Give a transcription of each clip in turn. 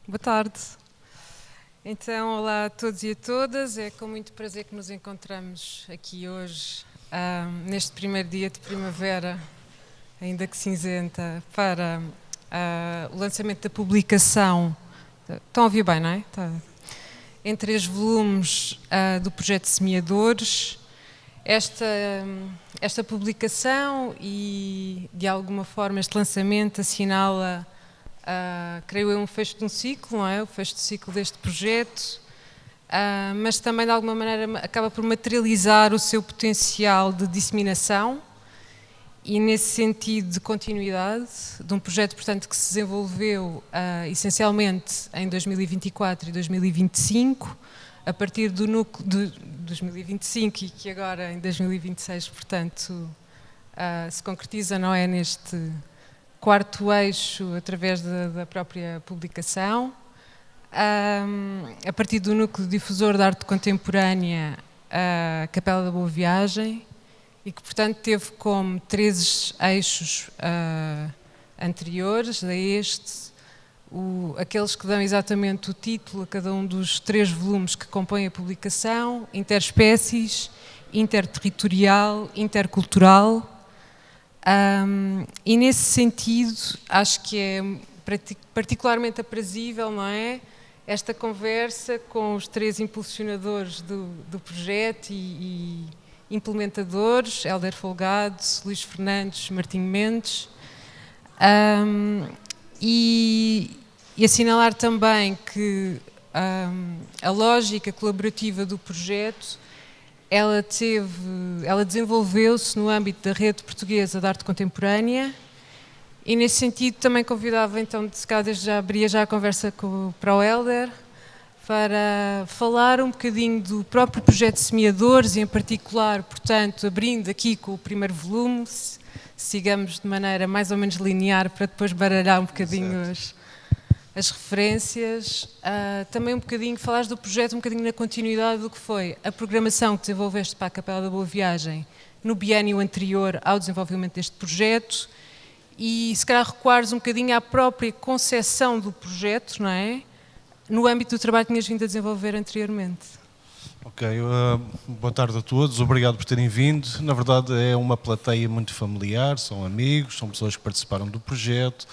Boa tarde. Então, olá a todos e a todas. É com muito prazer que nos encontramos aqui hoje, neste primeiro dia de primavera, ainda que cinzenta, para o lançamento da publicação. Estão a ouvir bem, não é? Em 3 volumes do projeto Semeadores. Esta publicação e, de alguma forma, este lançamento assinala, creio eu, um fecho de um ciclo, não é? O fecho do ciclo deste projeto, mas também, de alguma maneira, acaba por materializar o seu potencial de disseminação e, nesse sentido, de continuidade de um projeto, portanto, que se desenvolveu essencialmente em 2024 e 2025, a partir do núcleo de 2025 e que agora em 2026, portanto, se concretiza, não é, neste quarto eixo através da própria publicação. A partir do núcleo difusor da arte contemporânea, a Capela da Boa Viagem, e que, portanto, teve como 13 eixos anteriores a este, aqueles que dão exatamente o título a cada um dos 3 volumes que compõem a publicação: interespécies, interterritorial, intercultural. E nesse sentido, acho que é particularmente aprazível, não é? Esta conversa com os 3 impulsionadores do projeto e implementadores: Hélder Folgado, Luís Fernandes, Martinho Mendes. E assinalar também que a lógica colaborativa do projeto, ela desenvolveu-se no âmbito da Rede Portuguesa de Arte Contemporânea, e nesse sentido também convidava, então, se calhar desde já abria já a conversa para o Hélder, para falar um bocadinho do próprio projeto Semeadores e, em particular, portanto, abrindo aqui com o primeiro volume, sigamos de maneira mais ou menos linear para depois baralhar um bocadinho as referências. Também um bocadinho, falares do projeto um bocadinho na continuidade do que foi a programação que desenvolveste para a Capela da Boa Viagem no biénio anterior ao desenvolvimento deste projeto, e se calhar recuares um bocadinho à própria concepção do projeto, não é? No âmbito do trabalho que tinhas vindo a desenvolver anteriormente. Ok, boa tarde a todos, obrigado por terem vindo. Na verdade é uma plateia muito familiar, são amigos, são pessoas que participaram do projeto,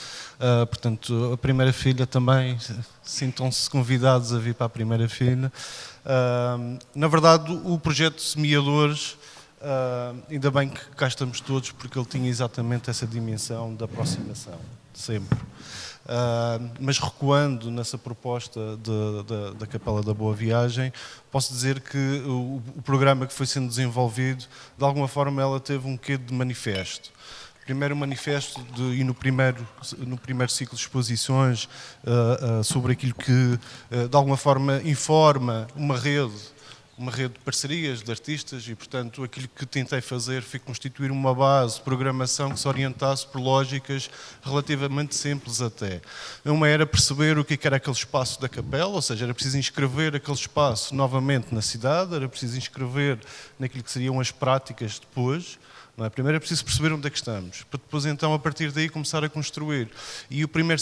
portanto a primeira filha também, sintam-se convidados a vir para a primeira filha. Na verdade o projeto Semeadores, ainda bem que cá estamos todos, porque ele tinha exatamente essa dimensão de aproximação, sempre. Mas recuando nessa proposta da Capela da Boa Viagem, posso dizer que o programa que foi sendo desenvolvido, de alguma forma ela teve um quê de manifesto. Primeiro manifesto e no primeiro ciclo de exposições sobre aquilo que de alguma forma informa uma rede de parcerias de artistas, e portanto aquilo que tentei fazer foi constituir uma base de programação que se orientasse por lógicas relativamente simples até. Uma era perceber o que era aquele espaço da capela, ou seja, era preciso inscrever aquele espaço novamente na cidade, era preciso inscrever naquilo que seriam as práticas depois. Não é? Primeiro é preciso perceber onde é que estamos, para depois então a partir daí começar a construir. E o primeiro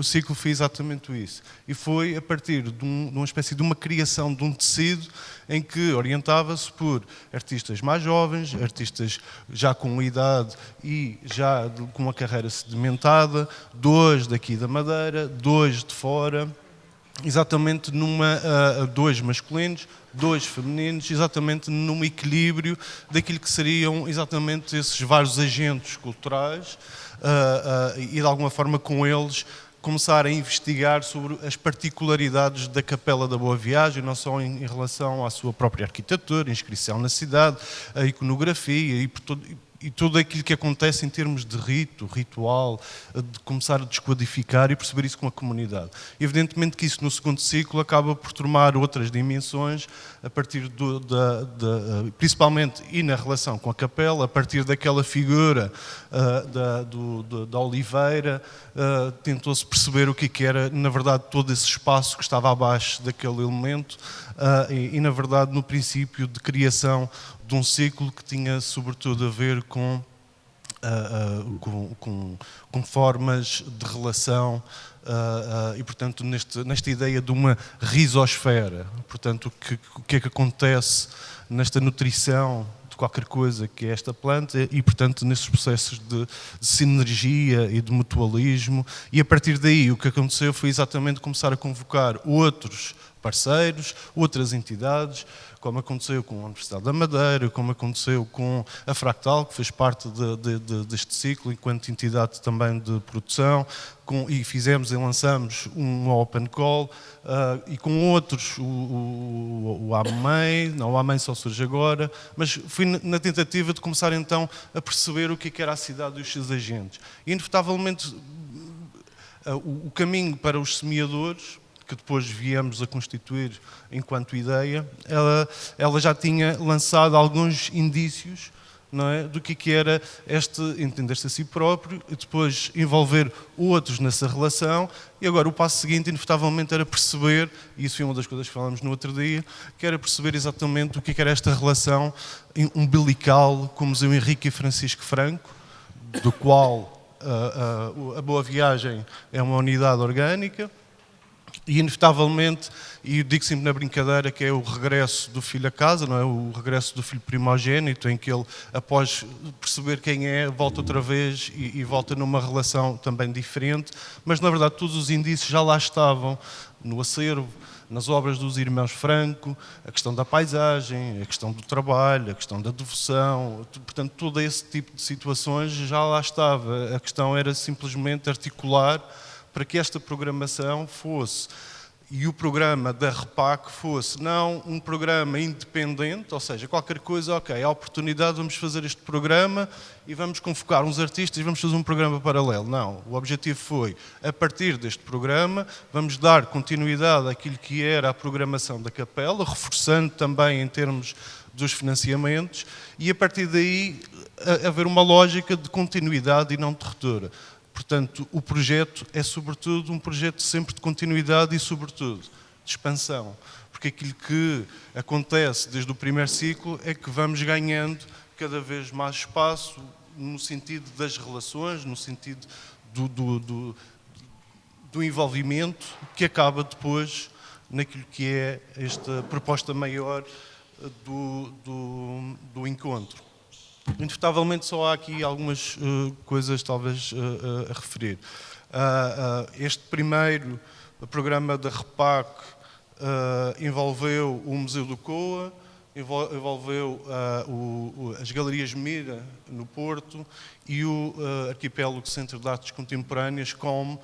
ciclo foi exatamente isso. E foi a partir de uma espécie de uma criação de um tecido em que orientava-se por artistas mais jovens, artistas já com idade e já com uma carreira sedimentada, 2 daqui da Madeira, 2 de fora, exatamente 2 masculinos, 2 femininos, exatamente num equilíbrio daquilo que seriam exatamente esses vários agentes culturais e de alguma forma com eles começar a investigar sobre as particularidades da Capela da Boa Viagem, não só em relação à sua própria arquitetura, inscrição na cidade, a iconografia e tudo aquilo que acontece em termos de ritual, de começar a descodificar e perceber isso com a comunidade. Evidentemente que isso no segundo ciclo acaba por tomar outras dimensões, a partir principalmente e na relação com a capela, a partir daquela figura da oliveira, tentou-se perceber o que era, na verdade, todo esse espaço que estava abaixo daquele elemento e, na verdade, no princípio de criação de um ciclo que tinha sobretudo a ver com formas de relação e, portanto, nesta ideia de uma rizosfera. Portanto, o que é que acontece nesta nutrição de qualquer coisa que é esta planta e, portanto, nesses processos de sinergia e de mutualismo. E, a partir daí, o que aconteceu foi exatamente começar a convocar outros parceiros, outras entidades, como aconteceu com a Universidade da Madeira, como aconteceu com a Fractal, que fez parte deste ciclo, enquanto entidade também de produção, e fizemos e lançamos um Open Call, e com outros, o AMEI, não, o AMEI só surge agora, mas fui na tentativa de começar então a perceber o que era a cidade e os seus agentes. E, inevitavelmente, o caminho para os semeadores, que depois viemos a constituir enquanto ideia, ela já tinha lançado alguns indícios, não é, do que era entender-se a si próprio e depois envolver outros nessa relação. E agora o passo seguinte, inevitavelmente, era perceber, e isso foi uma das coisas que falámos no outro dia, que era perceber exatamente o que era esta relação umbilical com o Museu Henrique e Francisco Franco, do qual a Boa Viagem é uma unidade orgânica. E, inevitavelmente, e eu digo sempre na brincadeira que é o regresso do filho a casa, não é? O regresso do filho primogênito, em que ele, após perceber quem é, volta outra vez e volta numa relação também diferente, mas, na verdade, todos os indícios já lá estavam no acervo, nas obras dos irmãos Franco, a questão da paisagem, a questão do trabalho, a questão da devoção, portanto, todo esse tipo de situações já lá estava. A questão era simplesmente articular para que esta programação fosse, e o programa da REPAC fosse, não um programa independente, ou seja, qualquer coisa, ok, há oportunidade, vamos fazer este programa e vamos convocar uns artistas e vamos fazer um programa paralelo. Não, o objetivo foi, a partir deste programa, vamos dar continuidade àquilo que era a programação da Capela, reforçando também em termos dos financiamentos, e a partir daí haver uma lógica de continuidade e não de ruptura. Portanto, o projeto é, sobretudo, um projeto sempre de continuidade e, sobretudo, de expansão. Porque aquilo que acontece desde o primeiro ciclo é que vamos ganhando cada vez mais espaço no sentido das relações, no sentido do envolvimento, que acaba depois naquilo que é esta proposta maior do encontro. Inevitavelmente só há aqui algumas coisas talvez a referir. Este primeiro programa da REPAC envolveu o Museu do Coa, envolveu as Galerias Mira no Porto e o Arquipélago Centro de Artes Contemporâneas como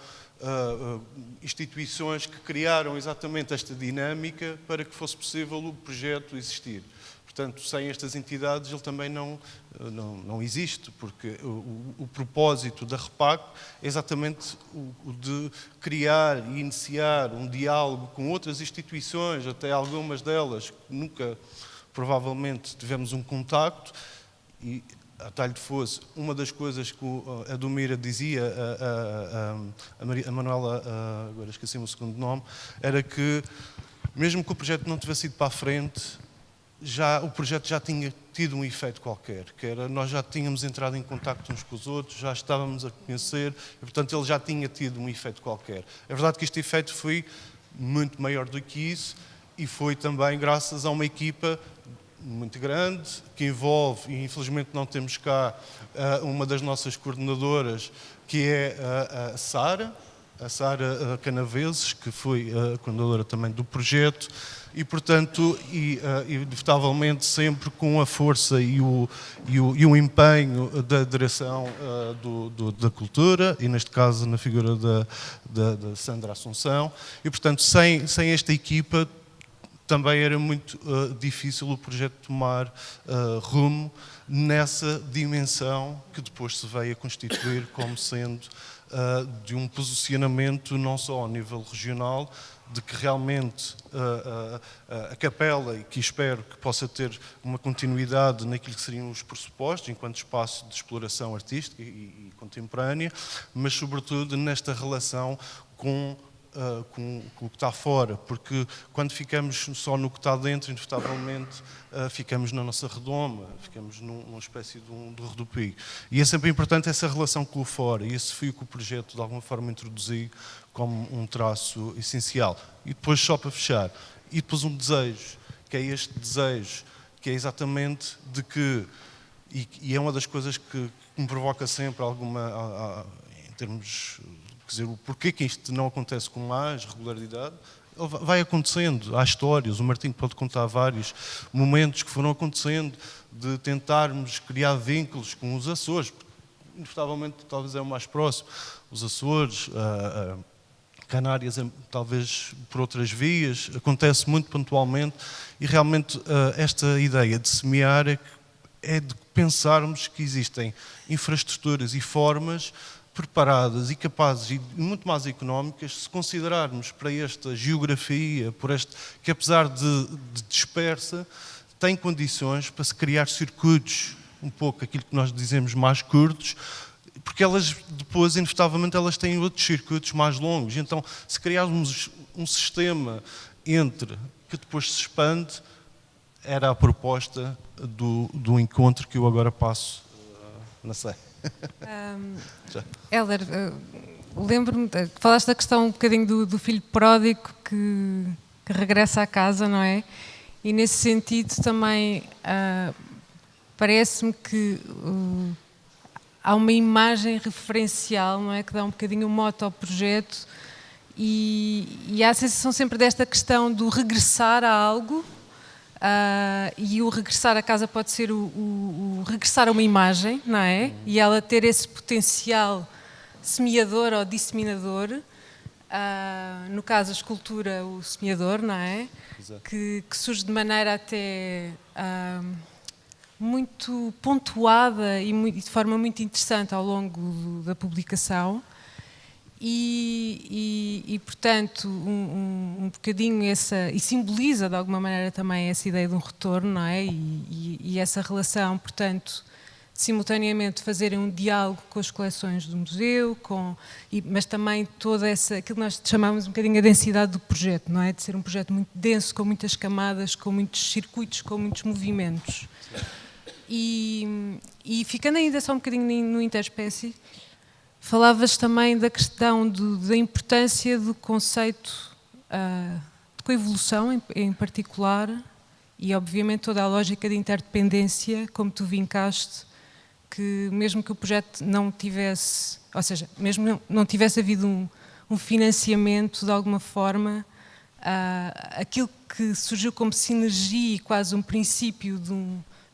instituições que criaram exatamente esta dinâmica para que fosse possível o projeto existir. Portanto, sem estas entidades ele também não existe, porque o propósito da REPAC é exatamente o de criar e iniciar um diálogo com outras instituições, até algumas delas que nunca, provavelmente, tivemos um contacto, e a talho de fosse, uma das coisas que a Domira dizia, a Manuela, agora esqueci-me o segundo nome, era que, mesmo que o projeto não tivesse ido para a frente, o projeto já tinha tido um efeito qualquer, que era, nós já tínhamos entrado em contacto uns com os outros, já estávamos a conhecer, e, portanto, ele já tinha tido um efeito qualquer. É verdade que este efeito foi muito maior do que isso, e foi também graças a uma equipa muito grande, que envolve, e infelizmente não temos cá uma das nossas coordenadoras, que é a Sara Canaveses, que foi a coordenadora também do projeto, e, portanto, inevitavelmente sempre com a força e o empenho da direção da cultura, e neste caso na figura da Sandra Assunção, e, portanto, sem esta equipa também era muito difícil o projeto tomar rumo nessa dimensão que depois se veio a constituir como sendo de um posicionamento não só ao nível regional, de que realmente a Capela, e que espero que possa ter uma continuidade naquilo que seriam os pressupostos, enquanto espaço de exploração artística e contemporânea, mas sobretudo nesta relação com com o que está fora, porque quando ficamos só no que está dentro, inevitavelmente ficamos na nossa redoma, ficamos numa espécie de redupio. E é sempre importante essa relação com o fora, e esse foi o que o projeto de alguma forma introduziu como um traço essencial. E depois, só para fechar, e depois um desejo, que é este desejo, que é exatamente de que, e é uma das coisas que me provoca sempre alguma, em termos, quer dizer, o porquê que isto não acontece com mais regularidade, vai acontecendo, há histórias, o Martim pode contar vários momentos que foram acontecendo, de tentarmos criar vínculos com os Açores, inevitavelmente talvez é o mais próximo, os Açores, Canárias, talvez por outras vias, acontece muito pontualmente, e realmente esta ideia de semear é de pensarmos que existem infraestruturas e formas preparadas e capazes e muito mais económicas, se considerarmos para esta geografia, que apesar de dispersa, tem condições para se criar circuitos, um pouco aquilo que nós dizemos mais curtos, porque elas depois, inevitavelmente, elas têm outros circuitos mais longos. Então, se criarmos um sistema que depois se expande, era a proposta do encontro que eu agora passo, não sei. Hélder, lembro-me, falaste da questão um bocadinho do filho pródigo que regressa à casa, não é? E nesse sentido também parece-me que há uma imagem referencial, não é? Que dá um bocadinho o mote ao projeto e há a sensação sempre desta questão do regressar a algo. E o regressar a casa pode ser o regressar a uma imagem, não é? E ela ter esse potencial semeador ou disseminador, no caso a escultura, o semeador, não é? Que surge de maneira até muito pontuada e de forma muito interessante ao longo da publicação. E portanto, um bocadinho e simboliza de alguma maneira também essa ideia de um retorno, não é? E essa relação, portanto, simultaneamente fazerem um diálogo com as coleções do museu, mas também toda aquilo que nós chamamos um bocadinho a densidade do projeto, não é? De ser um projeto muito denso, com muitas camadas, com muitos circuitos, com muitos movimentos. E ficando ainda só um bocadinho no interespécie, falavas também da questão da importância do conceito de coevolução em particular e obviamente toda a lógica de interdependência, como tu vincaste, que mesmo que o projeto não tivesse, ou seja, mesmo não tivesse havido um financiamento de alguma forma, aquilo que surgiu como sinergia e quase um princípio de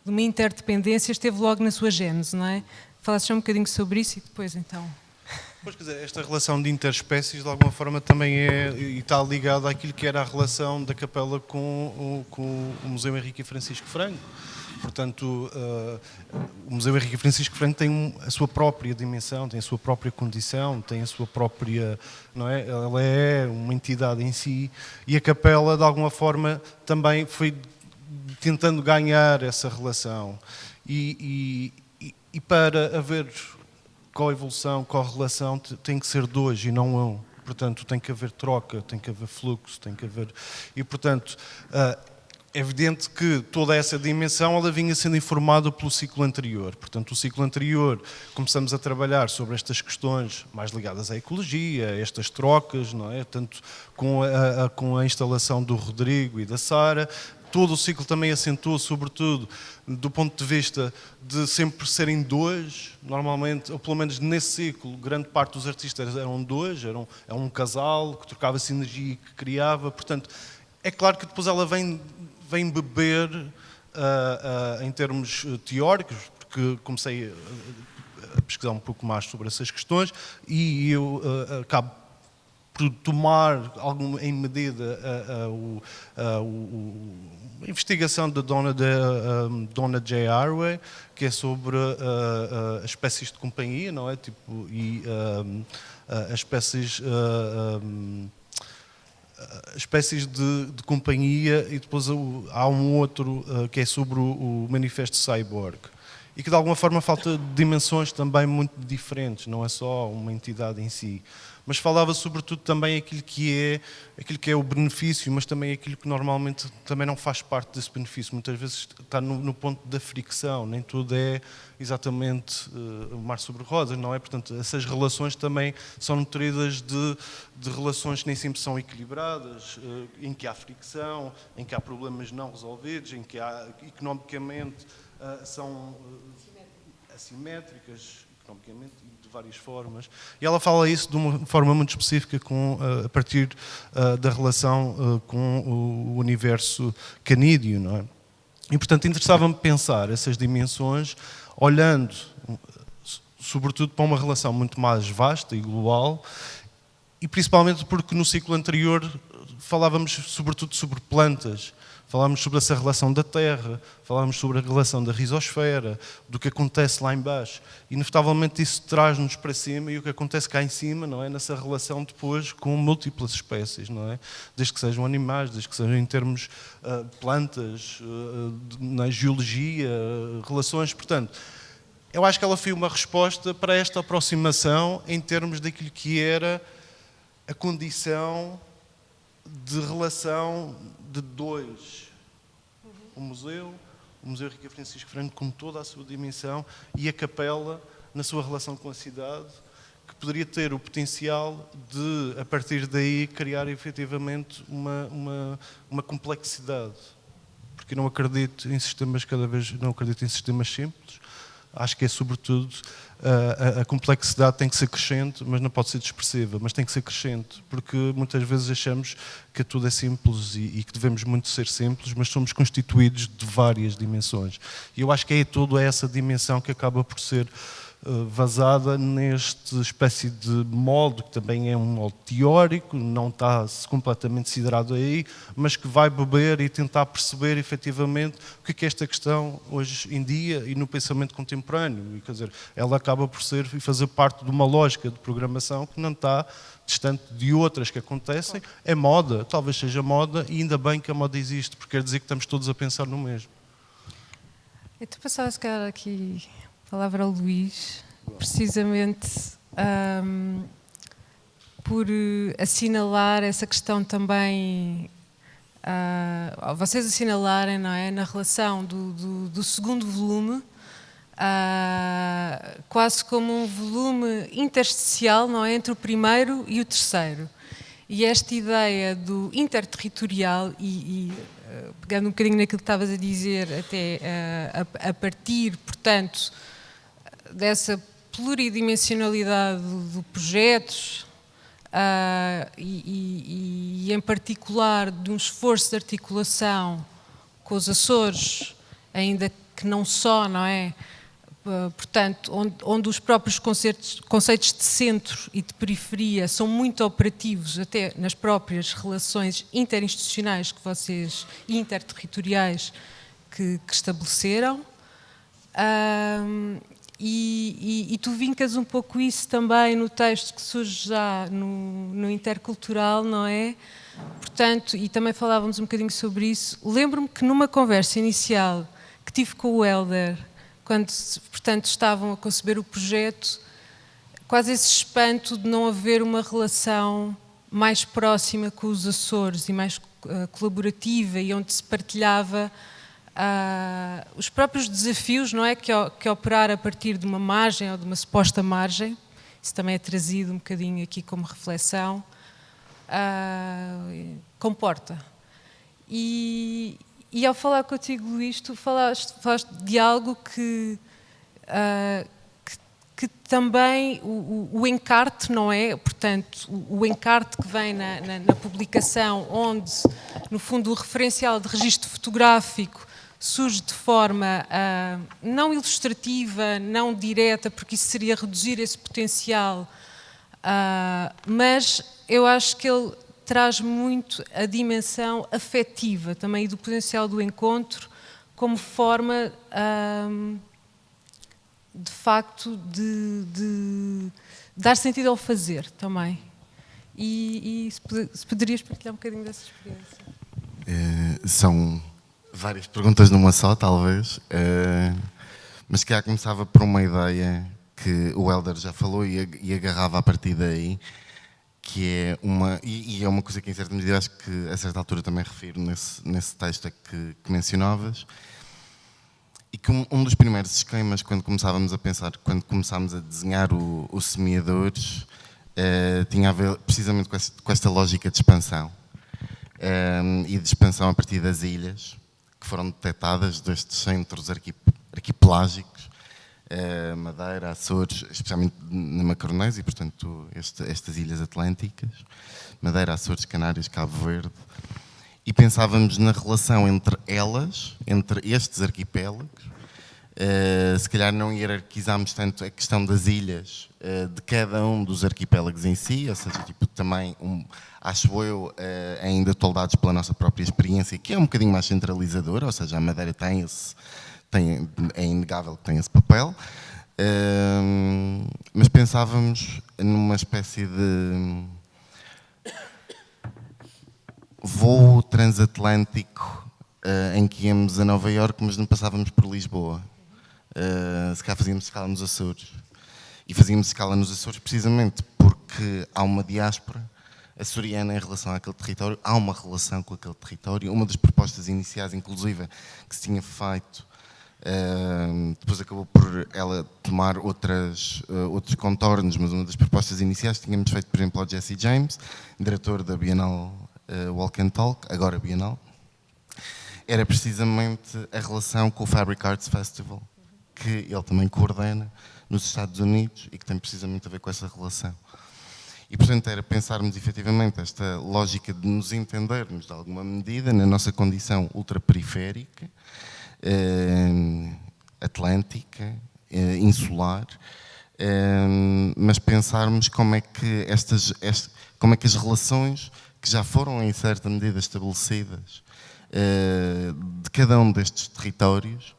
uma interdependência esteve logo na sua gênese, não é? Falaste já um bocadinho sobre isso e depois então... Pois, quer dizer, esta relação de interespécies de alguma forma também está ligada àquilo que era a relação da Capela com o Museu Henrique e Francisco Franco. Portanto, o Museu Henrique e Francisco Franco tem a sua própria dimensão, tem a sua própria condição, tem a sua própria... não é? Ela é uma entidade em si e a Capela, de alguma forma, também foi tentando ganhar essa relação. E para haver coevolução, correlação, tem que ser dois e não um. Portanto, tem que haver troca, tem que haver fluxo, tem que haver... E, portanto, é evidente que toda essa dimensão ela vinha sendo informada pelo ciclo anterior. Portanto, o ciclo anterior, começamos a trabalhar sobre estas questões mais ligadas à ecologia, estas trocas, não é? Tanto com a instalação do Rodrigo e da Sara. Todo o ciclo também acentuou, sobretudo, do ponto de vista de sempre serem dois, normalmente, ou pelo menos nesse ciclo, grande parte dos artistas eram dois, eram um casal que trocava sinergia e que criava. Portanto, é claro que depois ela vem beber em termos teóricos, porque comecei a pesquisar um pouco mais sobre essas questões e eu acabo por tomar em medida a investigação da Donna J. Arway, que é sobre as espécies de companhia, não é? Tipo, e as espécies de companhia, e depois há um outro que é sobre o Manifesto Cyborg. E que de alguma forma falta dimensões também muito diferentes, não é só uma entidade em si. mas falava sobretudo também aquilo que é o benefício, mas também aquilo que normalmente também não faz parte desse benefício. Muitas vezes está no ponto da fricção, nem tudo é exatamente o mar sobre rosas, não é? Portanto, essas relações também são nutridas de relações que nem sempre são equilibradas, em que há fricção, em que há problemas não resolvidos, em que há, economicamente são assimétricas, economicamente e de várias formas. E ela fala isso de uma forma muito específica a partir da relação com o universo canídeo, não é? E, portanto, interessava-me pensar essas dimensões olhando, sobretudo, para uma relação muito mais vasta e global, e principalmente porque no ciclo anterior falávamos sobretudo sobre plantas, falávamos sobre essa relação da Terra, falávamos sobre a relação da rizosfera, do que acontece lá em baixo. Inevitavelmente isso traz-nos para cima e o que acontece cá em cima, não é? Nessa relação depois com múltiplas espécies, não é? Desde que sejam animais, desde que sejam em termos plantas, na geologia, relações, portanto. Eu acho que ela foi uma resposta para esta aproximação em termos daquilo que era a condição de relação de dois. O Museu Rica Francisco Franco com toda a sua dimensão e a Capela na sua relação com a cidade, que poderia ter o potencial de, a partir daí, criar efetivamente uma complexidade. Porque eu não acredito em sistemas não acredito em sistemas simples. Acho que é sobretudo a complexidade tem que ser crescente, mas não pode ser dispersiva, mas tem que ser crescente, porque muitas vezes achamos que tudo é simples e que devemos muito ser simples, mas somos constituídos de várias dimensões. E eu acho que é toda essa dimensão que acaba por ser vazada nesta espécie de molde, que também é um molde teórico, não está completamente siderado aí, mas que vai beber e tentar perceber efetivamente o que é esta questão hoje em dia e no pensamento contemporâneo. E, quer dizer, ela acaba por ser e fazer parte de uma lógica de programação que não está distante de outras que acontecem. É moda, talvez seja moda, e ainda bem que a moda existe, porque quer dizer que estamos todos a pensar no mesmo. Eu te passava, se calhar, aqui a palavra ao Luís, precisamente por assinalar essa questão também, vocês assinalarem, não é, na relação do segundo volume, quase como um volume intersticial, não é, entre o primeiro e o terceiro. E esta ideia do interterritorial pegando um bocadinho naquilo que estavas a dizer, até a partir, portanto, dessa pluridimensionalidade do projetos e em particular de um esforço de articulação com os Açores, ainda que não só, não é? Portanto, onde os próprios conceitos de centro e de periferia são muito operativos, até nas próprias relações interinstitucionais que vocês, interterritoriais, que estabeleceram. E tu vincas um pouco isso também no texto que surge já no intercultural, não é? Portanto, e também falávamos um bocadinho sobre isso. Lembro-me que numa conversa inicial que tive com o Hélder, quando, portanto, estavam a conceber o projeto, quase esse espanto de não haver uma relação mais próxima com os Açores e mais colaborativa, e onde se partilhava os próprios desafios, não é, que operar a partir de uma margem ou de uma suposta margem. Isso também é trazido um bocadinho aqui como reflexão, comporta. E ao falar contigo, Luís, tu falaste de algo que também o encarte, não é? Portanto, o encarte que vem na publicação, onde, no fundo, o referencial de registro fotográfico surge de forma não ilustrativa, não direta, porque isso seria reduzir esse potencial, mas eu acho que ele traz muito a dimensão afetiva também e do potencial do encontro como forma, de facto, de dar sentido ao fazer também. E se poderias partilhar um bocadinho dessa experiência? São várias perguntas numa só, talvez, mas que já começava por uma ideia que o Hélder já falou e agarrava a partir daí, que é e é uma coisa que em certa medida acho que a certa altura também refiro nesse texto que mencionavas, e que um dos primeiros esquemas quando começávamos a pensar, quando começámos a desenhar o Semeadores, tinha a ver precisamente com esta lógica de expansão, e de expansão a partir das ilhas que foram detectadas, destes centros arquipelágicos, Madeira, Açores, especialmente na Macaronésia, e portanto estas ilhas atlânticas, Madeira, Açores, Canárias, Cabo Verde, e pensávamos na relação entre elas, entre estes arquipélagos. Se calhar não hierarquizámos tanto a questão das ilhas de cada um dos arquipélagos em si, ou seja, tipo, também, acho eu, ainda toldados pela nossa própria experiência, que é um bocadinho mais centralizadora, ou seja, a Madeira é inegável que tem esse papel, mas pensávamos numa espécie de voo transatlântico em que íamos a Nova Iorque, mas não passávamos por Lisboa. Se calhar fazíamos escala nos Açores. E fazíamos escala nos Açores precisamente porque há uma diáspora açoriana em relação àquele território, há uma relação com aquele território. Uma das propostas iniciais, inclusive, que se tinha feito, depois acabou por ela tomar outros contornos, mas uma das propostas iniciais que tínhamos feito, por exemplo, ao Jesse James, diretor da Bienal Walk and Talk, agora Bienal, era precisamente a relação com o Fabric Arts Festival, que ele também coordena nos Estados Unidos e que tem precisamente a ver com essa relação. E, portanto, era pensarmos efetivamente esta lógica de nos entendermos, de alguma medida, na nossa condição ultraperiférica, atlântica, insular, mas pensarmos como é que as relações que já foram em certa medida estabelecidas de cada um destes territórios,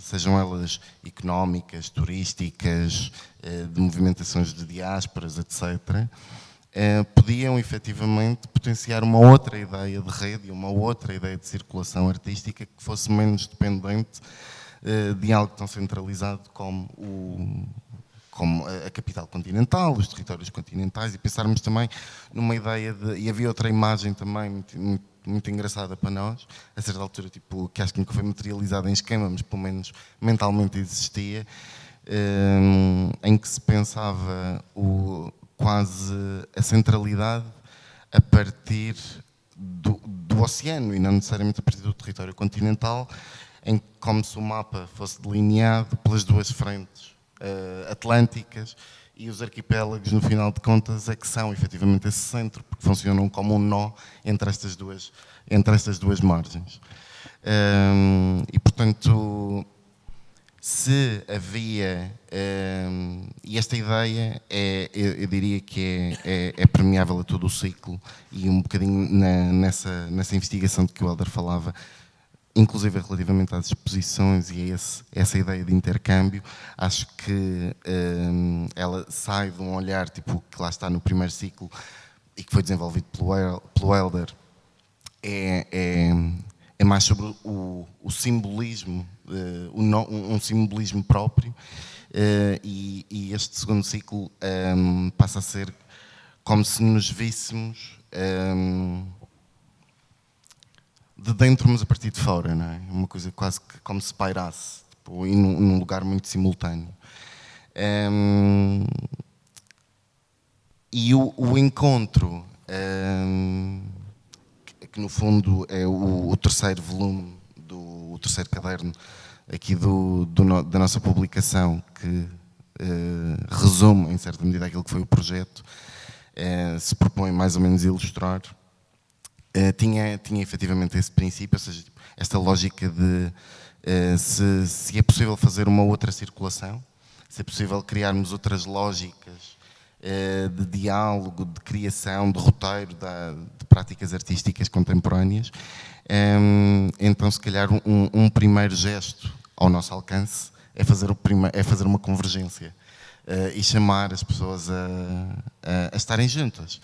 sejam elas económicas, turísticas, de movimentações de diásporas, etc., podiam efetivamente potenciar uma outra ideia de rede e uma outra ideia de circulação artística que fosse menos dependente de algo tão centralizado como a capital continental, os territórios continentais, e pensarmos também numa ideia e havia outra imagem também muito engraçada para nós, a certa altura, tipo, que acho que nunca foi materializada em esquema, mas pelo menos mentalmente existia, em que se pensava quase a centralidade a partir do oceano e não necessariamente a partir do território continental, em que, como se o mapa fosse delineado pelas duas frentes atlânticas, e os arquipélagos, no final de contas, é que são efetivamente esse centro, porque funcionam como um nó entre estas duas margens. E, portanto, se havia... e esta ideia, eu diria que é permeável a todo o ciclo, e um bocadinho nessa investigação de que o Helder falava, inclusive relativamente às exposições e a essa ideia de intercâmbio, acho que ela sai de um olhar tipo, que lá está no primeiro ciclo e que foi desenvolvido pelo Helder, é mais sobre o simbolismo, um simbolismo próprio, e este segundo ciclo passa a ser como se nos víssemos de dentro, mas a partir de fora, não é? Uma coisa quase que como se pairasse, tipo, e num lugar muito simultâneo. E o encontro, que no fundo é o terceiro volume, o terceiro caderno aqui da nossa publicação, que resume, em certa medida, aquilo que foi o projeto, se propõe mais ou menos a ilustrar. Tinha efetivamente esse princípio, ou seja, esta lógica de se é possível fazer uma outra circulação, se é possível criarmos outras lógicas de diálogo, de criação, de roteiro, de práticas artísticas contemporâneas, então se calhar um primeiro gesto ao nosso alcance é fazer uma convergência e chamar as pessoas a estarem juntas.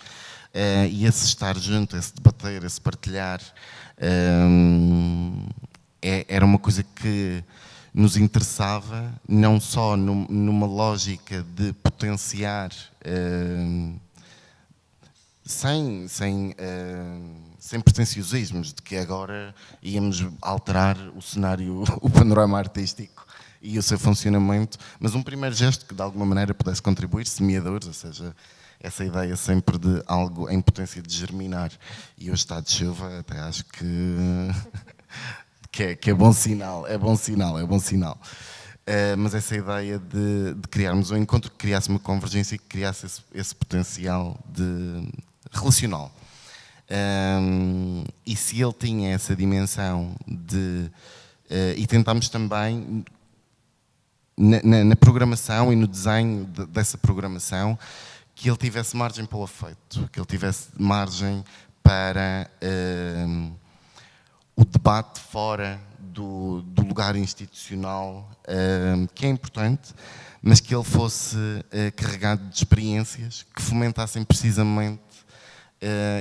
E esse estar junto, esse debater, esse partilhar, era uma coisa que nos interessava, não só numa lógica de potenciar, sem pretenciosismos, de que agora íamos alterar o cenário, o panorama artístico e o seu funcionamento, mas um primeiro gesto que de alguma maneira pudesse contribuir, semeadores, ou seja, essa ideia sempre de algo em potência de germinar. E hoje está de chuva, até acho que é bom sinal, é bom sinal, é bom sinal. Mas essa ideia de criarmos um encontro que criasse uma convergência e que criasse esse potencial relacional. E se ele tinha essa dimensão e tentámos também na programação e no desenho dessa programação que ele tivesse margem para o afeto, que ele tivesse margem para o debate fora do lugar institucional, que é importante, mas que ele fosse carregado de experiências que fomentassem precisamente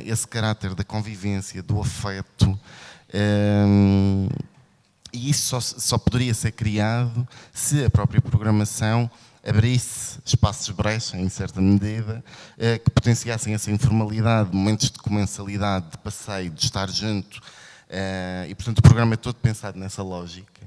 esse caráter da convivência, do afeto, e isso só poderia ser criado se a própria programação abrisse espaços de brecha, em certa medida, que potenciassem essa informalidade, momentos de comensalidade, de passeio, de estar junto. E, portanto, o programa é todo pensado nessa lógica,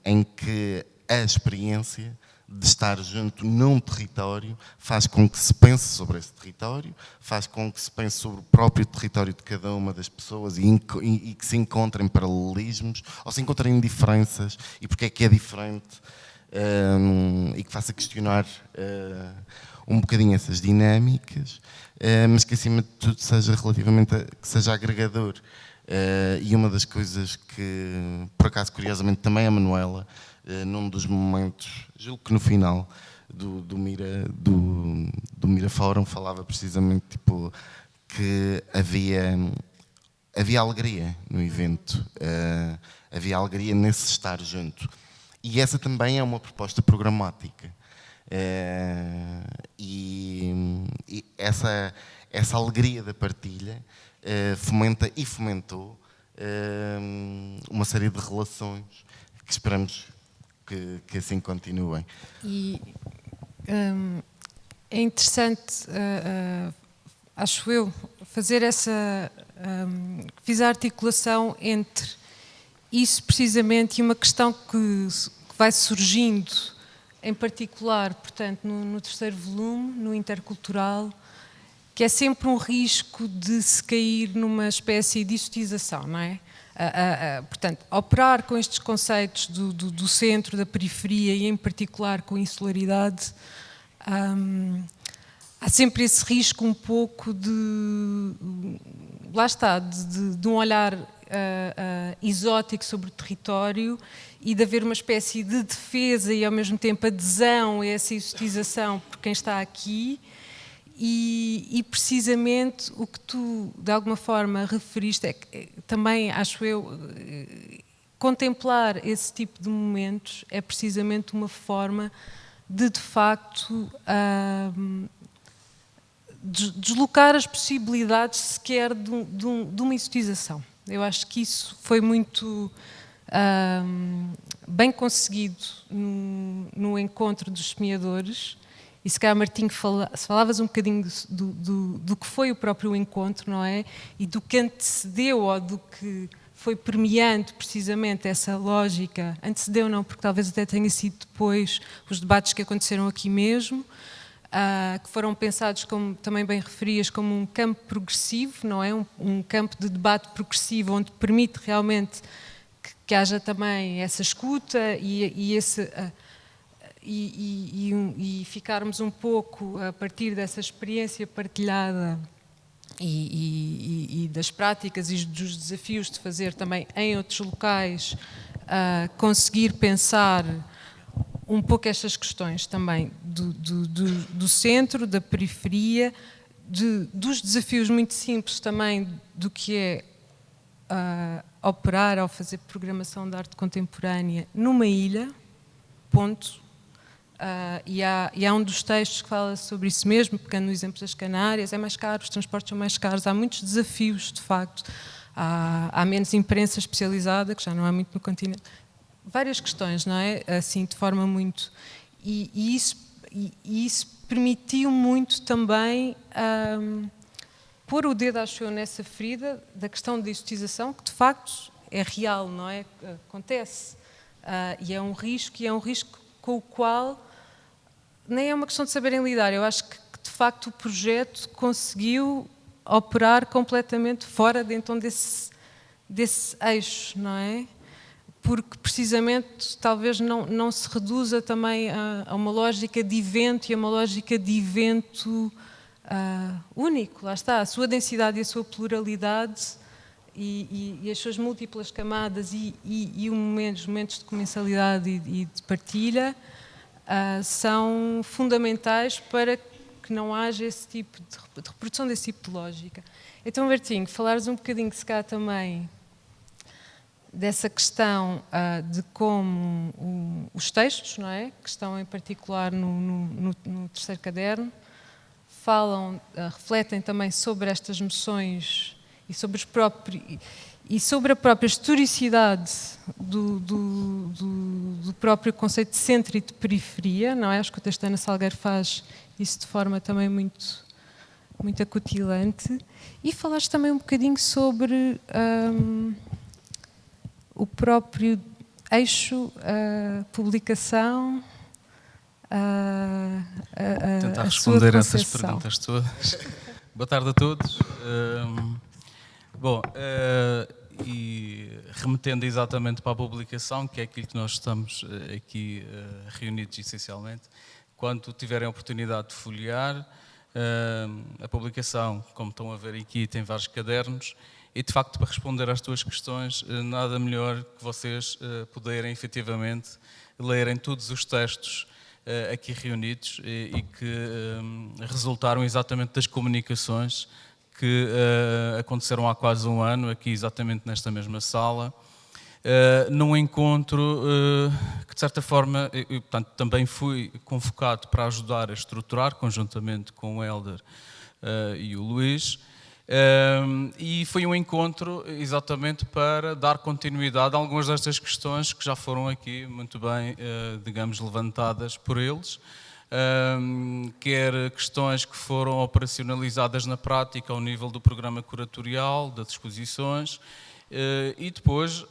em que a experiência de estar junto num território faz com que se pense sobre esse território, faz com que se pense sobre o próprio território de cada uma das pessoas e que se encontrem paralelismos ou se encontrem diferenças e porque é que é diferente, e que faça questionar um bocadinho essas dinâmicas, mas que acima de tudo seja que seja agregador. E uma das coisas que, por acaso, curiosamente, também a Manuela, num dos momentos, julgo que no final do Mira Fórum, falava precisamente que havia alegria no evento, havia alegria nesse estar junto. E essa também é uma proposta programática. E essa alegria da partilha fomenta e fomentou uma série de relações que esperamos que assim continuem. E é interessante, acho eu, fazer fiz a articulação entre isso precisamente e uma questão que vai surgindo, em particular, portanto, no terceiro volume, no intercultural, que é sempre um risco de se cair numa espécie de exotização, não é? Portanto, operar com estes conceitos do centro, da periferia e, em particular, com a insularidade, há sempre esse risco um pouco lá está, de um olhar exótico sobre o território e de haver uma espécie de defesa e, ao mesmo tempo, adesão a essa exotização por quem está aqui. E precisamente o que tu, de alguma forma, referiste, é que também, acho eu, contemplar esse tipo de momentos é precisamente uma forma de facto, deslocar as possibilidades sequer de uma exotização. Eu acho que isso foi muito bem conseguido no encontro dos semeadores. E se calhar, Martinho, se falavas um bocadinho do que foi o próprio encontro, não é? E do que antecedeu ou do que foi permeando precisamente essa lógica. Antecedeu não, porque talvez até tenha sido depois os debates que aconteceram aqui mesmo, que foram pensados, como também bem referias, como um campo progressivo, não é? Um campo de debate progressivo onde permite realmente que haja também essa escuta e ficarmos um pouco a partir dessa experiência partilhada e das práticas e dos desafios de fazer também em outros locais, conseguir pensar um pouco estas questões também do centro, da periferia, dos desafios muito simples também do que é operar ao fazer programação de arte contemporânea numa ilha, ponto. E há um dos textos que fala sobre isso mesmo, pegando no exemplo das Canárias, é mais caro, os transportes são mais caros, há muitos desafios, de facto, há menos imprensa especializada, que já não há muito no continente, várias questões, não é? Assim, de forma muito... E isso permitiu muito também pôr o dedo, acho eu, nessa ferida da questão da exotização, que de facto é real, não é? Acontece. E é um risco com o qual nem é uma questão de saberem lidar. Eu acho que de facto o projeto conseguiu operar completamente fora de, então, desse eixo, não é? Porque precisamente talvez não se reduza também a uma lógica de evento e a uma lógica de evento único, lá está, a sua densidade e a sua pluralidade e as suas múltiplas camadas e os momentos de comensalidade e de partilha são fundamentais para que não haja esse tipo de reprodução desse tipo de lógica. Então, Bertinho, falares um bocadinho, se calhar também, dessa questão de como os textos, não é, que estão em particular no terceiro caderno, refletem também sobre estas noções e sobre a própria historicidade do próprio conceito de centro e de periferia, não é? Acho que o texto da Ana Salgueiro faz isso de forma também muito acutilante. E falaste também um bocadinho sobre o próprio eixo, publicação, tentar a sua responder essas concepção. perguntas todas. Boa tarde a todos. E remetendo exatamente para a publicação, que é aquilo que nós estamos aqui reunidos essencialmente, quando tiverem a oportunidade de folhear, a publicação, como estão a ver aqui, tem vários cadernos, e de facto, para responder às tuas questões, nada melhor que vocês poderem efetivamente lerem todos os textos aqui reunidos e que resultaram exatamente das comunicações que aconteceram há quase um ano, aqui exatamente nesta mesma sala, num encontro que, de certa forma, eu, portanto, também fui convocado para ajudar a estruturar, conjuntamente com o Hélder e o Luís, e foi um encontro exatamente para dar continuidade a algumas destas questões que já foram aqui muito bem, digamos, levantadas por eles, quer questões que foram operacionalizadas na prática ao nível do programa curatorial, das exposições, e depois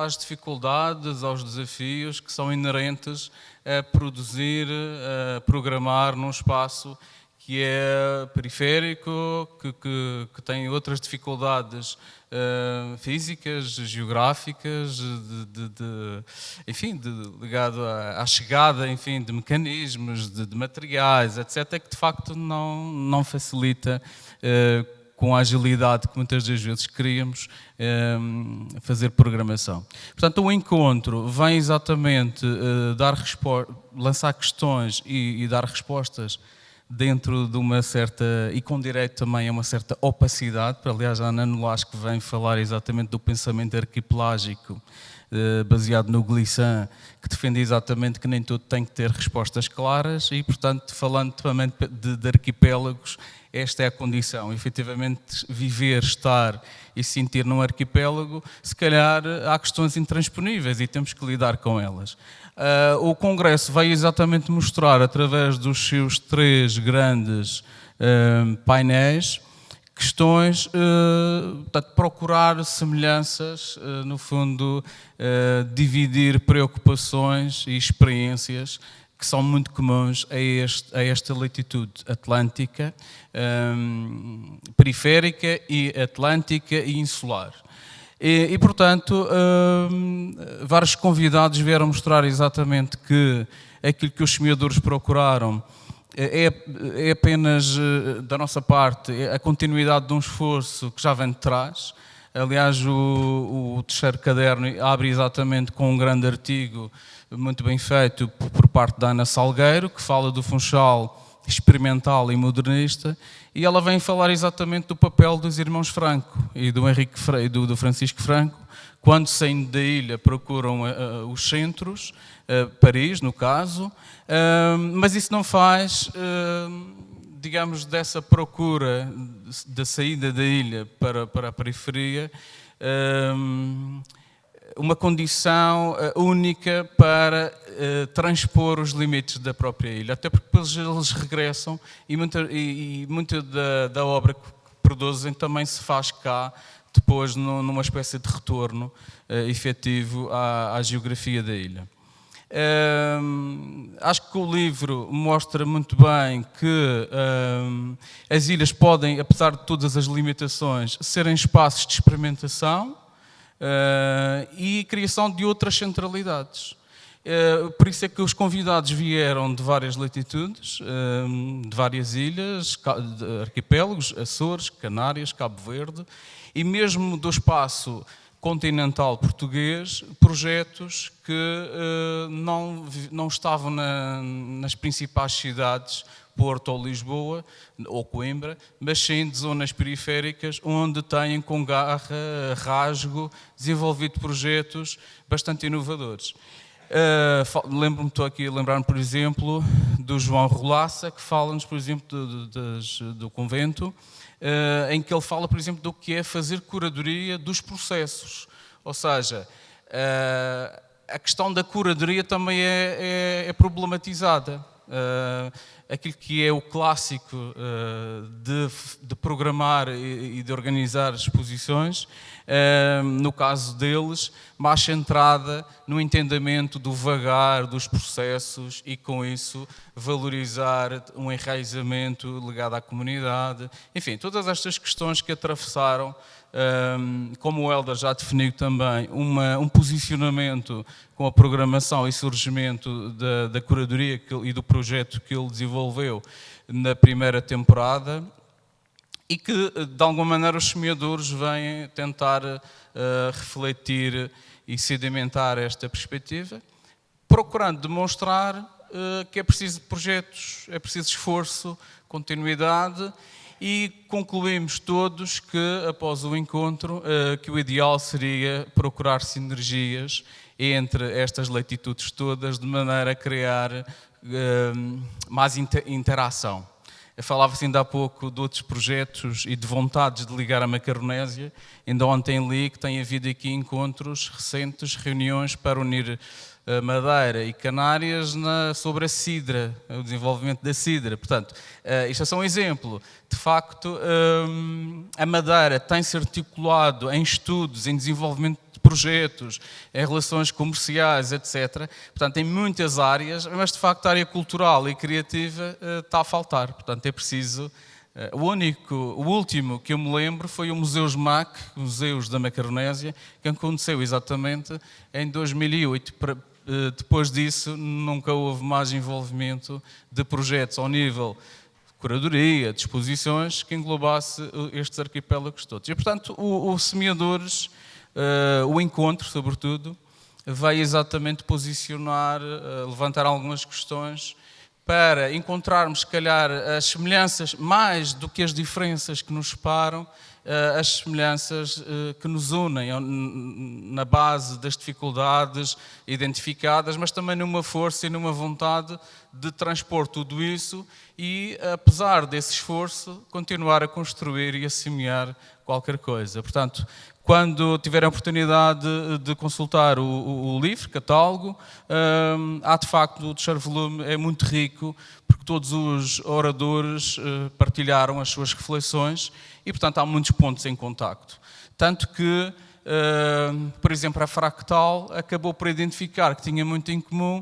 às dificuldades, aos desafios que são inerentes a produzir, a programar num espaço que é periférico, que tem outras dificuldades físicas, geográficas, ligado à chegada, enfim, de mecanismos, de materiais, etc., que de facto não facilita com a agilidade que muitas das vezes queríamos fazer programação. Portanto, o encontro vem exatamente lançar questões e dar respostas dentro de uma certa, e com direito também a uma certa opacidade. Aliás, a Ana Nolasco vem falar exatamente do pensamento arquipelágico, baseado no Glissant, que defende exatamente que nem tudo tem que ter respostas claras e, portanto, falando também de arquipélagos, esta é a condição. Efetivamente, viver, estar e sentir num arquipélago, se calhar há questões intransponíveis e temos que lidar com elas. O Congresso vai exatamente mostrar, através dos seus 3 grandes painéis, questões, procurar semelhanças, no fundo, dividir preocupações e experiências que são muito comuns a esta latitude atlântica, periférica e atlântica e insular. E portanto, vários convidados vieram mostrar exatamente que aquilo que os semeadores procuraram é apenas, da nossa parte, a continuidade de um esforço que já vem de trás. Aliás, o terceiro caderno abre exatamente com um grande artigo muito bem feito por parte da Ana Salgueiro, que fala do Funchal experimental e modernista, e ela vem falar exatamente do papel dos irmãos Franco e do Francisco Franco, quando saindo da ilha procuram os centros, Paris no caso, mas isso não faz, digamos, dessa procura da saída da ilha para a periferia, uma condição única para transpor os limites da própria ilha, até porque depois eles regressam e muita da obra que produzem também se faz cá, depois numa espécie de retorno efetivo à geografia da ilha. Acho que o livro mostra muito bem que as ilhas podem, apesar de todas as limitações, serem espaços de experimentação e criação de outras centralidades. Por isso é que os convidados vieram de várias latitudes, de várias ilhas, de arquipélagos, Açores, Canárias, Cabo Verde, e mesmo do espaço continental português, projetos que não estavam nas principais cidades, Porto ou Lisboa, ou Coimbra, mas sim de zonas periféricas, onde têm com garra, rasgo, desenvolvido projetos bastante inovadores. Lembro-me, estou aqui a lembrar-me, por exemplo, do João Rolaça, que fala-nos, por exemplo, do convento, em que ele fala, por exemplo, do que é fazer curadoria dos processos. Ou seja, a questão da curadoria também é problematizada. Aquilo que é o clássico de programar e de organizar exposições, no caso deles, mais centrada no entendimento do vagar dos processos e, com isso, valorizar um enraizamento ligado à comunidade. Enfim, todas estas questões que atravessaram, como o Hélder já definiu também, um posicionamento com a programação e surgimento da curadoria e do projeto que ele desenvolveu na primeira temporada, e que, de alguma maneira, os semeadores vêm tentar refletir e sedimentar esta perspectiva, procurando demonstrar que é preciso projetos, é preciso esforço, continuidade, e concluímos todos que, após o encontro, que o ideal seria procurar sinergias entre estas latitudes todas, de maneira a criar mais interação. Eu falava-se ainda há pouco de outros projetos e de vontades de ligar a Macaronésia. Ainda ontem li que tem havido aqui encontros recentes, reuniões para unir Madeira e Canárias sobre a cidra, o desenvolvimento da cidra. Portanto, isto é só um exemplo. De facto, a Madeira tem-se articulado em estudos, em desenvolvimento de projetos, em relações comerciais, etc. Portanto, em muitas áreas, mas de facto a área cultural e criativa está a faltar. Portanto, é preciso... O último que eu me lembro foi o Museus MAC, Museus da Macaronésia, que aconteceu exatamente em 2008. Depois disso, nunca houve mais envolvimento de projetos ao nível de curadoria, de exposições, que englobasse estes arquipélagos todos. E, portanto, o Semeadores, o encontro, sobretudo, vai exatamente posicionar, levantar algumas questões para encontrarmos, se calhar, as semelhanças, mais do que as diferenças que nos separam, as semelhanças que nos unem na base das dificuldades identificadas, mas também numa força e numa vontade de transpor tudo isso e, apesar desse esforço, continuar a construir e a semear qualquer coisa. Portanto, quando tiverem a oportunidade de consultar o livro, catálogo, há de facto, o terceiro volume é muito rico, porque todos os oradores partilharam as suas reflexões e, portanto, há muitos pontos em contacto. Tanto que, por exemplo, a Fractal acabou por identificar que tinha muito em comum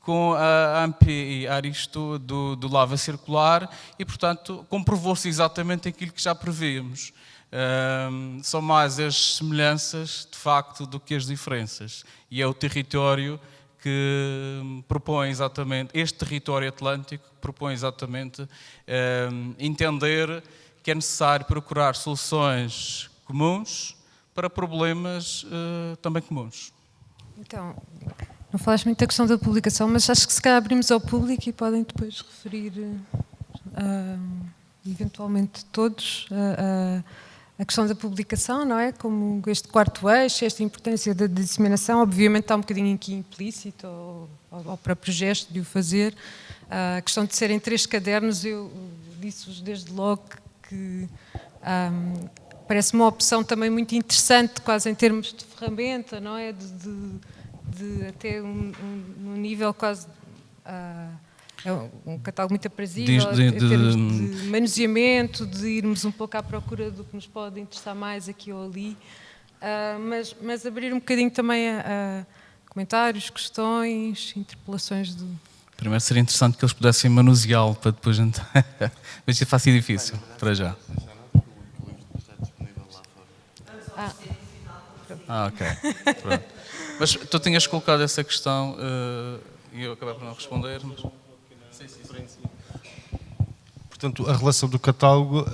com a AMP e Aristo do Lava Circular e, portanto, comprovou-se exatamente aquilo que já prevíamos. São mais as semelhanças, de facto, do que as diferenças. E é o território que propõe exatamente, este território atlântico propõe exatamente entender que é necessário procurar soluções comuns para problemas também comuns. Então, não falaste muito da questão da publicação, mas acho que se calhar abrimos ao público e podem depois referir, eventualmente todos, a questão da publicação, não é? Como este quarto eixo, esta importância da disseminação, obviamente está um bocadinho aqui implícito ao próprio gesto de o fazer. A questão de serem 3 cadernos, eu disse-vos desde logo que parece uma opção também muito interessante, quase em termos de ferramenta, não é? De até um nível quase... é um catálogo muito aprazível, em termos de manuseamento, de irmos um pouco à procura do que nos pode interessar mais aqui ou ali, mas abrir um bocadinho também a comentários, questões, interpelações do... Primeiro seria interessante que eles pudessem manuseá-lo para depois... Mas isso é fácil e difícil, para já. Ok. Pronto. Mas tu tinhas colocado essa questão e eu acabei por não responder. Mas... Portanto, a relação do catálogo,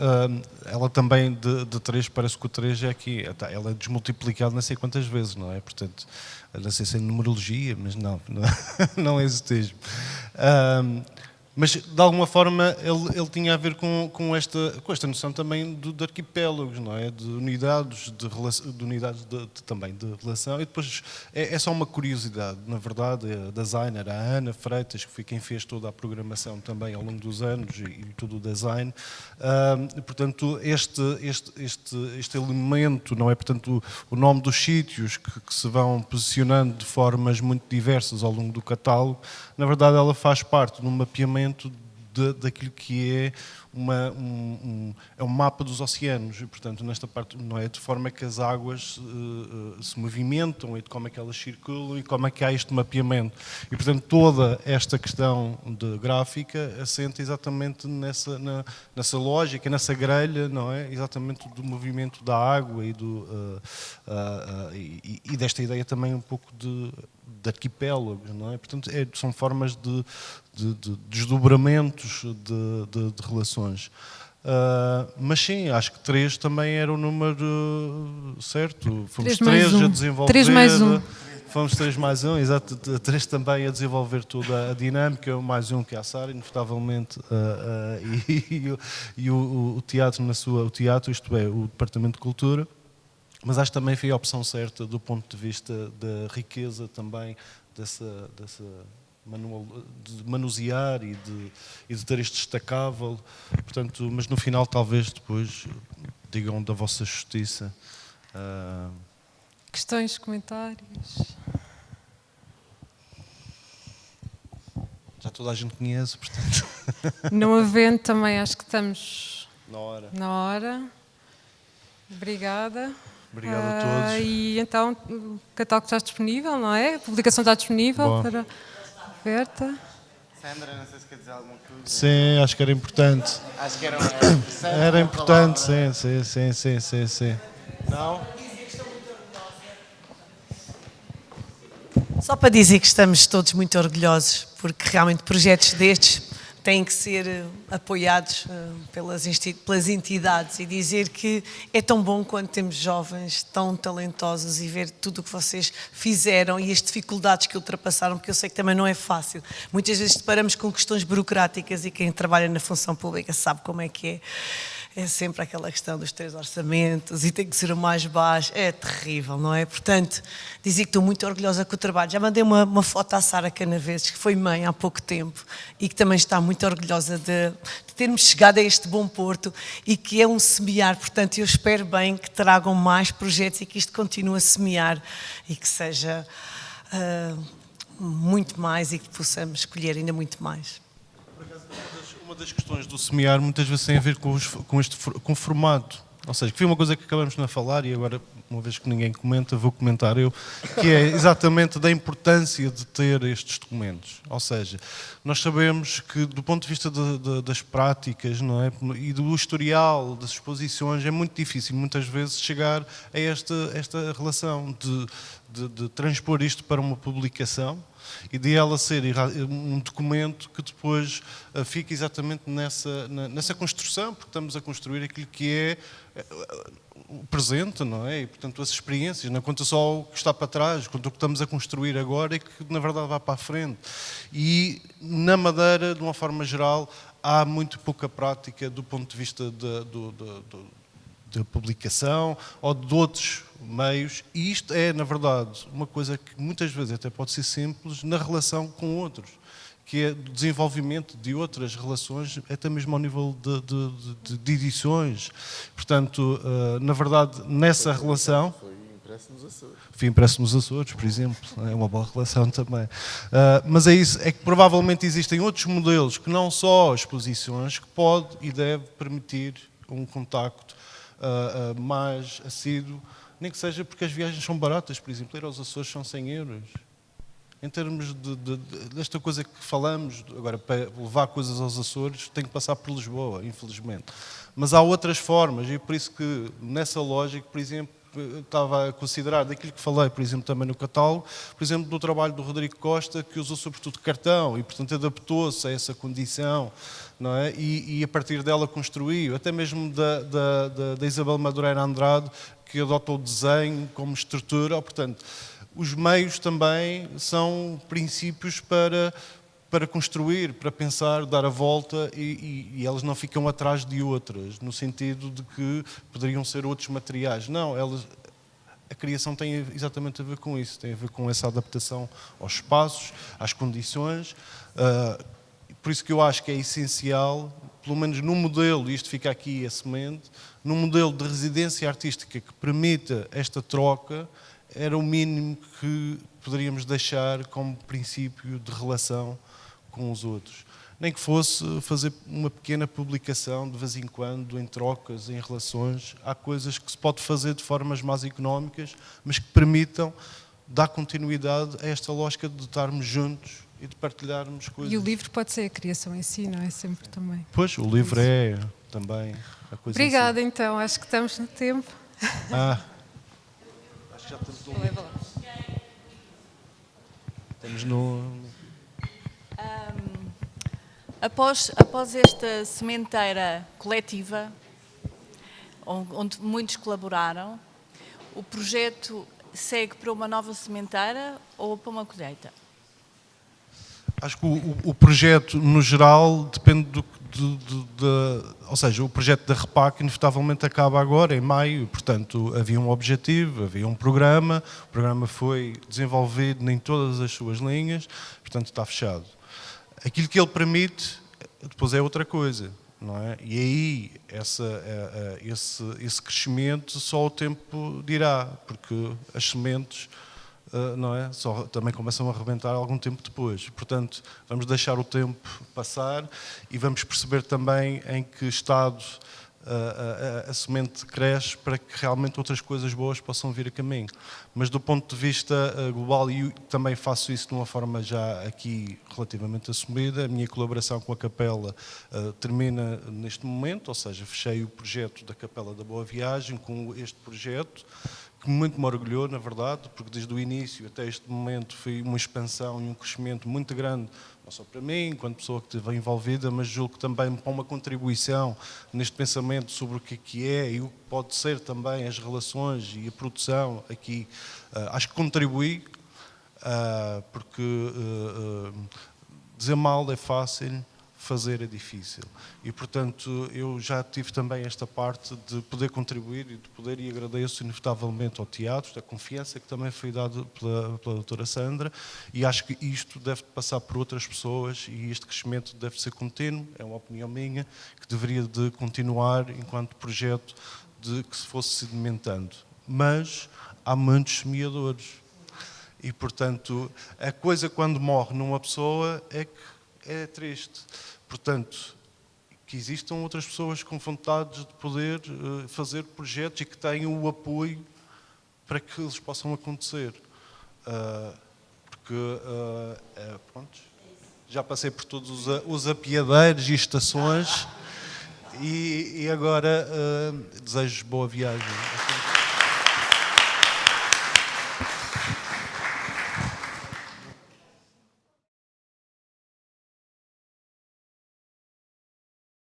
ela também de 3, parece que o 3 é aqui, ela é desmultiplicada não sei quantas vezes, não é? Portanto, não sei se é numerologia, mas não é exotismo. Mas, de alguma forma, ele tinha a ver com esta noção também de arquipélagos, não é? De unidades, também de relação. E depois é só uma curiosidade, na verdade, a designer, a Ana Freitas, que foi quem fez toda a programação também ao longo dos anos e todo o design. Portanto, este elemento, não é? Portanto, o nome dos sítios que se vão posicionando de formas muito diversas ao longo do catálogo, na verdade, ela faz parte de um mapeamento daquilo que é um mapa dos oceanos e, portanto, nesta parte, não é, de forma que as águas se movimentam e de como é que elas circulam e como é que há este mapeamento. E, portanto, toda esta questão de gráfica assenta exatamente nessa lógica, nessa grelha, não é? Exatamente do movimento da água e desta ideia também um pouco de arquipélagos, não é? Portanto, são formas de desdobramentos de relações. Mas sim, acho que 3 também era o número certo. Fomos 3 a desenvolver. 3 mais 1. Fomos 3 mais 1, exato. 3 também a desenvolver toda a dinâmica, mais 1 que é a Sara, inevitavelmente, e o teatro o teatro, isto é, o Departamento de Cultura. Mas acho que também foi a opção certa do ponto de vista da riqueza também de manusear e de ter este destacável. Portanto, mas no final talvez depois digam da vossa justiça. Questões, comentários? Já toda a gente conhece, portanto. Não havendo, também acho que estamos na hora. Obrigada. Obrigado a todos. E então o catálogo está disponível, não é? A publicação está disponível. Bom. Para oferta. Sandra, não sei se quer dizer alguma coisa. Sim, acho que era importante. Acho que era Era importante, sim. Não? Só para dizer que estamos todos muito orgulhosos, porque realmente projetos destes têm que ser apoiados pelas entidades, e dizer que é tão bom quando temos jovens tão talentosos e ver tudo o que vocês fizeram e as dificuldades que ultrapassaram, porque eu sei que também não é fácil. Muitas vezes deparamos com questões burocráticas e quem trabalha na função pública sabe como é que é. É sempre aquela questão dos 3 orçamentos e tem que ser o mais baixo. É terrível, não é? Portanto, dizer que estou muito orgulhosa com o trabalho. Já mandei uma foto à Sara Canaveses, que foi mãe há pouco tempo e que também está muito orgulhosa de termos chegado a este bom porto e que é um semear. Portanto, eu espero bem que tragam mais projetos e que isto continue a semear e que seja muito mais e que possamos escolher ainda muito mais. Uma das questões do semear muitas vezes tem a ver com o formato. Ou seja, que foi uma coisa que acabamos de falar e agora, uma vez que ninguém comenta, vou comentar eu, que é exatamente da importância de ter estes documentos. Ou seja, nós sabemos que do ponto de vista das práticas, não é? E do historial, das exposições, é muito difícil muitas vezes chegar a esta relação de transpor isto para uma publicação e de ela ser um documento que depois fica exatamente nessa construção, porque estamos a construir aquilo que é o presente, não é? E, portanto, as experiências, não conta só o que está para trás, conta o que estamos a construir agora e que, na verdade, vai para a frente. E, na Madeira, de uma forma geral, há muito pouca prática do ponto de vista de publicação ou de outros meios, e isto é, na verdade, uma coisa que muitas vezes até pode ser simples na relação com outros, que é do desenvolvimento de outras relações, até mesmo ao nível de edições. Portanto, na verdade, nessa relação... Foi impresso nos Açores, por exemplo, é uma boa relação também. Mas é isso, é que provavelmente existem outros modelos que não só exposições, que pode e deve permitir um contacto mais assíduo, nem que seja porque as viagens são baratas, por exemplo, ir aos Açores são 100 euros. Em termos desta coisa que falamos, agora, para levar coisas aos Açores, tem que passar por Lisboa, infelizmente. Mas há outras formas, e por isso que, nessa lógica, por exemplo, estava a considerar daquilo que falei, por exemplo, também no catálogo, por exemplo, do trabalho do Rodrigo Costa, que usou sobretudo cartão e, portanto, adaptou-se a essa condição, não é? E a partir dela construiu, até mesmo da Isabel Madureira Andrade, que adotou o desenho como estrutura, portanto, os meios também são princípios para construir, para pensar, dar a volta e elas não ficam atrás de outras, no sentido de que poderiam ser outros materiais. Não, a criação tem exatamente a ver com isso, tem a ver com essa adaptação aos espaços, às condições. Por isso que eu acho que é essencial, pelo menos no modelo, e isto fica aqui a semente, num modelo de residência artística que permita esta troca, era o mínimo que poderíamos deixar como princípio de relação com os outros. Nem que fosse fazer uma pequena publicação de vez em quando, em trocas, em relações. Há coisas que se pode fazer de formas mais económicas, mas que permitam dar continuidade a esta lógica de estarmos juntos e de partilharmos coisas. E o livro pode ser a criação em si, não é? Sempre também. Pois, o livro é também a coisa. Obrigada, então. Acho que estamos no tempo. Acho que já estamos no limite. Estamos no... Após esta sementeira coletiva, onde muitos colaboraram, o projeto segue para uma nova sementeira ou para uma colheita? Acho que o projeto, no geral, depende ou seja, o projeto da REPAC inevitavelmente acaba agora, em maio, portanto havia um objetivo, havia um programa, o programa foi desenvolvido em todas as suas linhas, portanto está fechado. Aquilo que ele permite, depois é outra coisa, não é? E aí esse crescimento só o tempo dirá, porque as sementes... não é? Também começam a arrebentar algum tempo depois. Portanto, vamos deixar o tempo passar e vamos perceber também em que estado a semente cresce para que realmente outras coisas boas possam vir a caminho. Mas do ponto de vista global, e também faço isso de uma forma já aqui relativamente assumida, a minha colaboração com a Capela termina neste momento, ou seja, fechei o projeto da Capela da Boa Viagem com este projeto, que muito me orgulhou, na verdade, porque desde o início até este momento foi uma expansão e um crescimento muito grande, não só para mim, enquanto pessoa que esteve envolvida, mas julgo que também para uma contribuição neste pensamento sobre o que é e o que pode ser também as relações e a produção aqui. Acho que contribuí, porque dizer mal é fácil, fazer é difícil. E, portanto, eu já tive também esta parte de poder contribuir e de poder, e agradeço inevitavelmente ao teatro, da confiança que também foi dada pela doutora Sandra, e acho que isto deve passar por outras pessoas e este crescimento deve ser contínuo, é uma opinião minha, que deveria de continuar enquanto projeto que se fosse sedimentando. Mas há muitos semeadores. E, portanto, a coisa quando morre numa pessoa é triste. Portanto, que existam outras pessoas com vontade de poder fazer projetos e que tenham o apoio para que eles possam acontecer. Porque, pronto, já passei por todos os apiadeiros e estações e agora desejo boa viagem.